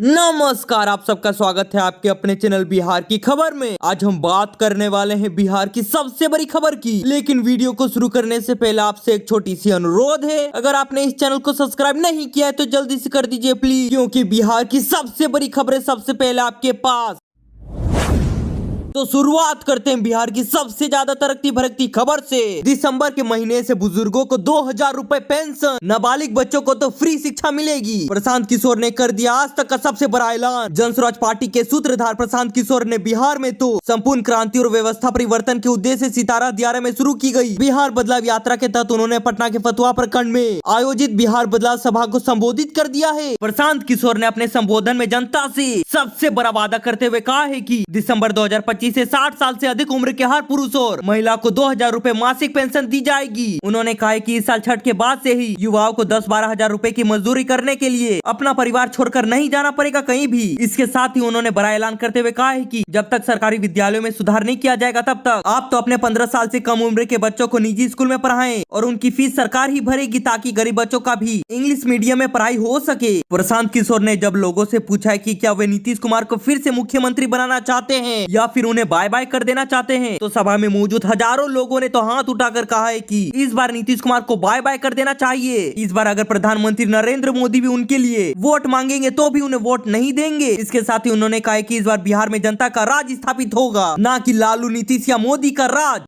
नमस्कार, आप सबका स्वागत है आपके अपने चैनल बिहार की खबर में। आज हम बात करने वाले हैं बिहार की सबसे बड़ी खबर की। लेकिन वीडियो को शुरू करने से पहले आपसे एक छोटी सी अनुरोध है, अगर आपने इस चैनल को सब्सक्राइब नहीं किया है तो जल्दी से कर दीजिए प्लीज, क्योंकि बिहार की सबसे बड़ी खबरें सबसे पहले आपके पास। तो शुरुआत करते हैं बिहार की सबसे ज्यादा तरक्की भरकती खबर से। दिसंबर के महीने से बुजुर्गों को 2000 रुपए पेंशन, नाबालिग बच्चों को तो फ्री शिक्षा मिलेगी। प्रशांत किशोर ने कर दिया आज तक का सबसे बड़ा ऐलान। जन स्वराज पार्टी के सूत्रधार प्रशांत किशोर ने बिहार में तो संपूर्ण क्रांति और व्यवस्था परिवर्तन के उद्देश्य से सितारा दियारा में शुरू की गई बिहार बदलाव यात्रा के तहत उन्होंने पटना के फतुहा प्रखंड में आयोजित बिहार बदलाव सभा को संबोधित कर दिया है। प्रशांत किशोर ने अपने संबोधन में जनता से सबसे बड़ा वादा करते हुए कहा है कि दिसंबर 2025 से 60 साल से अधिक उम्र के हर पुरुष और महिला को 2000 रुपए मासिक पेंशन दी जाएगी। उन्होंने कहा है कि इस साल छठ के बाद से ही युवाओं को 10-12 हजार रुपए की मजदूरी करने के लिए अपना परिवार छोड़कर नहीं जाना पड़ेगा कहीं भी। इसके साथ ही उन्होंने बड़ा ऐलान करते हुए कहा है कि जब तक सरकारी विद्यालयों में सुधार नहीं किया जाएगा तब तक आप तो अपने 15 साल से कम उम्र के बच्चों को निजी स्कूल में पढ़ाएं और उनकी फीस सरकार ही भरेगी ताकि गरीब बच्चों का भी इंग्लिश मीडियम में पढ़ाई हो सके। प्रशांत किशोर ने जब लोगों से पूछा है कि क्या वे नीतीश कुमार को फिर से मुख्यमंत्री बनाना चाहते हैं या फिर उन्हें बाय बाय कर देना चाहते हैं, तो सभा में मौजूद हजारों लोगों ने तो हाथ उठाकर कहा है कि इस बार नीतीश कुमार को बाय बाय कर देना चाहिए। इस बार अगर प्रधानमंत्री नरेंद्र मोदी भी उनके लिए वोट मांगेंगे तो भी उन्हें वोट नहीं देंगे। इसके साथ ही उन्होंने कहा कि इस बार बिहार में जनता का राज स्थापित होगा, ना कि लालू, नीतीश या मोदी का राज।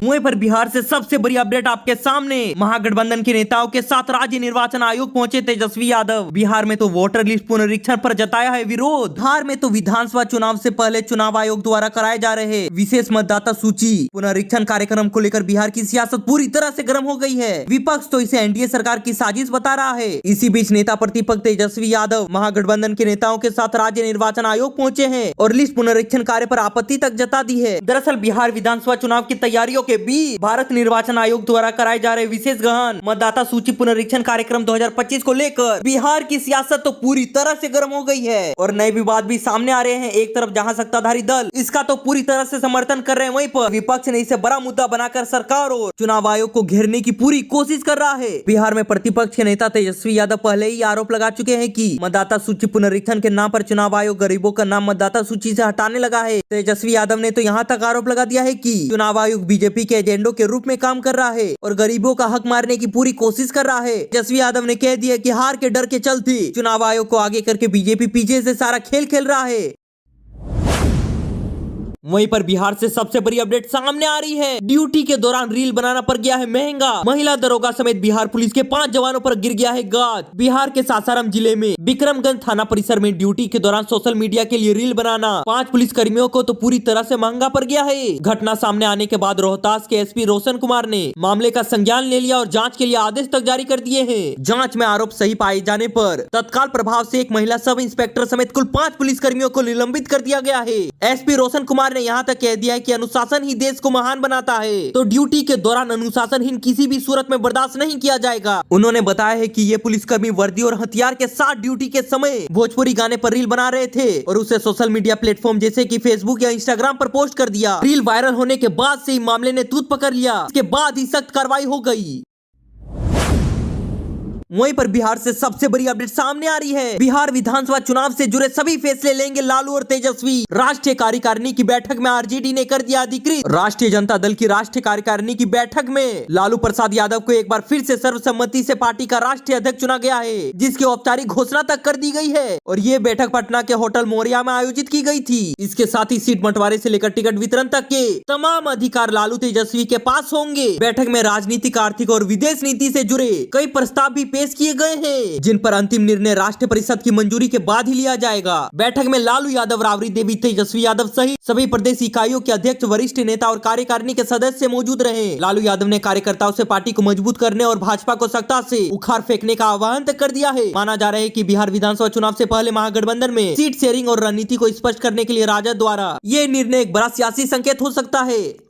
वहीं पर बिहार से सबसे बड़ी अपडेट आपके सामने। महागठबंधन के नेताओं के साथ राज्य निर्वाचन आयोग पहुंचे तेजस्वी यादव। बिहार में तो वोटर लिस्ट पुनरीक्षण पर जताया है विरोध। बिहार में तो विधानसभा चुनाव से पहले चुनाव आयोग द्वारा कराए जा रहे विशेष मतदाता सूची पुनरीक्षण कार्यक्रम को लेकर बिहार की सियासत पूरी तरह से गर्म हो गई है। विपक्ष तो इसे एनडीए सरकार की साजिश बता रहा है। इसी बीच नेता प्रतिपक्ष तेजस्वी यादव महागठबंधन के नेताओं के साथ राज्य निर्वाचन आयोग पहुंचे हैं और लिस्ट पुनरीक्षण कार्य पर आपत्ति तक जता दी है। दरअसल बिहार विधानसभा चुनाव की तैयारियों के बीच भारत निर्वाचन आयोग द्वारा कराए जा रहे विशेष गहन मतदाता सूची पुनरीक्षण कार्यक्रम 2025 को लेकर बिहार की सियासत तो पूरी तरह से गर्म हो गई है और नए विवाद भी सामने आ रहे हैं। एक तरफ जहां सत्ताधारी दल इसका तो पूरी तरह से समर्थन कर रहे हैं, वहीं पर विपक्ष ने इसे बड़ा मुद्दा बनाकर सरकार और चुनाव आयोग को घेरने की पूरी कोशिश कर रहा है। बिहार में प्रतिपक्ष के नेता तेजस्वी यादव पहले ही आरोप लगा चुके हैं कि मतदाता सूची पुनरीक्षण के नाम पर चुनाव आयोग गरीबों का नाम मतदाता सूची से हटाने लगा है। तेजस्वी यादव ने तो यहाँ तक आरोप लगा दिया है कि चुनाव आयोग बीजेपी के एजेंडों के रूप में काम कर रहा है और गरीबों का हक मारने की पूरी कोशिश कर रहा है। तेजस्वी यादव ने कह दिया कि हार के डर के चलते चुनाव आयोग को आगे करके बीजेपी पीछे से सारा खेल खेल रहा है। वहीं पर बिहार से सबसे बड़ी अपडेट सामने आ रही है। ड्यूटी के दौरान रील बनाना पड़ गया है महंगा। महिला दरोगा समेत बिहार पुलिस के 5 जवानों पर गिर गया है गाज। बिहार के सासाराम जिले में विक्रमगंज थाना परिसर में ड्यूटी के दौरान सोशल मीडिया के लिए रील बनाना 5 पुलिस कर्मियों को तो पूरी तरह से महंगा पड़ गया है। घटना सामने आने के बाद रोहतास के एसपी रोशन कुमार ने मामले का संज्ञान ले लिया और जाँच के लिए आदेश तक जारी कर दिए हैं। जाँच में आरोप सही पाए जाने पर तत्काल प्रभाव से एक महिला सब इंस्पेक्टर समेत कुल 5 पुलिस कर्मियों को निलंबित कर दिया गया है। एसपी रोशन कुमार ने यहाँ तक कह दिया है कि अनुशासन ही देश को महान बनाता है, तो ड्यूटी के दौरान अनुशासनहीन किसी भी सूरत में बर्दाश्त नहीं किया जाएगा। उन्होंने बताया है कि ये पुलिसकर्मी वर्दी और हथियार के साथ ड्यूटी के समय भोजपुरी गाने पर रील बना रहे थे और उसे सोशल मीडिया प्लेटफॉर्म जैसे कि फेसबुक या इंस्टाग्राम पर पोस्ट कर दिया। रील वायरल होने के बाद से ही मामले ने तूत पकड़ लिया। इसके बाद ही सख्त कार्रवाई हो गई। वहीं पर बिहार से सबसे बड़ी अपडेट सामने आ रही है। बिहार विधानसभा चुनाव से जुड़े सभी फैसले लेंगे लालू और तेजस्वी। राष्ट्रीय कार्यकारिणी की बैठक में आरजेडी ने कर दिया अधिकृत। राष्ट्रीय जनता दल की राष्ट्रीय कार्यकारिणी की बैठक में लालू प्रसाद यादव को एक बार फिर से सर्वसम्मति से पार्टी का राष्ट्रीय अध्यक्ष चुना गया है, जिसकी औपचारिक घोषणा तक कर दी गई है और ये बैठक पटना के होटल मोरिया में आयोजित की गई थी। इसके साथ ही सीट बंटवारे से लेकर टिकट वितरण तक के तमाम अधिकार लालू तेजस्वी के पास होंगे। बैठक में राजनीतिक, आर्थिक और विदेश नीति से जुड़े कई प्रस्ताव भी पेश किए गए हैं, जिन पर अंतिम निर्णय राष्ट्र परिषद की मंजूरी के बाद ही लिया जाएगा। बैठक में लालू यादव, राबड़ी देवी, तेजस्वी यादव सहित सभी प्रदेश इकाइयों के अध्यक्ष, वरिष्ठ नेता और कार्यकारिणी के सदस्य मौजूद रहे। लालू यादव ने कार्यकर्ताओं से पार्टी को मजबूत करने और भाजपा को सत्ता से उखाड़ फेंकने का आह्वान तक कर दिया है। माना जा रहा है कि बिहार विधानसभा चुनाव से पहले महागठबंधन में सीट शेयरिंग और रणनीति को स्पष्ट करने के लिए राजद द्वारा ये निर्णय एक बड़ा सियासी संकेत हो सकता है।